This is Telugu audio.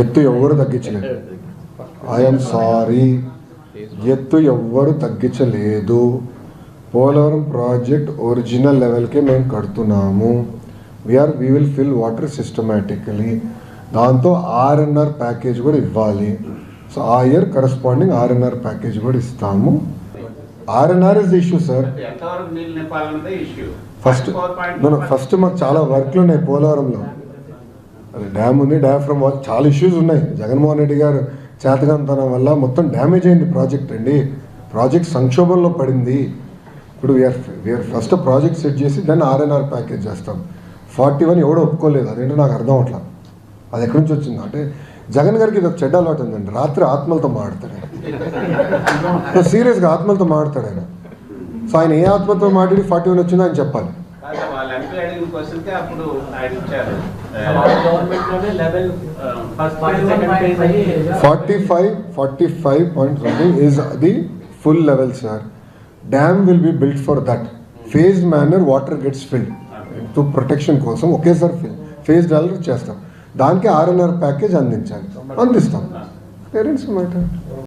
ఎత్తు ఎవరు తగ్గించలేదు. ఐఎమ్ సారీ, ఎత్తు ఎవ్వరు తగ్గించలేదు. పోలవరం ప్రాజెక్ట్ ఒరిజినల్ లెవెల్కే మేము కడుతున్నాము. We will fill water systematically. దాంతో ఆర్ఎన్ఆర్ ప్యాకేజ్ కూడా ఇవ్వాలి. సో ఆ ఇయర్ కరస్పాండింగ్ ఆర్ఎన్ఆర్ ప్యాకేజ్ కూడా ఇస్తాము. RNR is the issue sir. First మాకు చాలా వర్క్లు ఉన్నాయి పోలవరంలో. డ్యామ్ ఉంది, డ్యాఫ్రమ్ వాల్, చాలా ఇష్యూస్ ఉన్నాయి. జగన్మోహన్ రెడ్డి గారు చేతకంతనం వల్ల మొత్తం డ్యామేజ్ అయింది ప్రాజెక్ట్ అండి. ప్రాజెక్ట్ సంక్షోభంలో పడింది. ఇప్పుడు వీఆర్ ఫస్ట్ ప్రాజెక్ట్ సెట్ చేసి దాన్ని ఆర్ఎన్ఆర్ ప్యాకేజ్ చేస్తాం. 41 ఎవడో ఒప్పుకోలేదు. అదేంటో నాకు అర్థం అవట్లా. అది ఎక్కడి నుంచి వచ్చింది అంటే జగన్ గారికి ఇది ఒక చెడ్డ అలవాటు ఉందండి. రాత్రి ఆత్మలతో మాట్లాడతాడు ఆయన. సీరియస్గా ఆత్మలతో మాట్లాడతాడు ఆయన. సో ఆయన ఏ ఆత్మతో మాట్లాడి 41 వచ్చిందో ఆయన చెప్పాలి. 45 point something is the full level, sir. Dam will be built for that. Phased manner water gets filled. To protection కోసం ఒకేసారి ఫేజ్ డాలర్ చేస్తాం. దానికి ఆర్ఎన్ఆర్ ప్యాకేజ్ అందించాలి, అందిస్తాం. పేరెంట్స్ మాట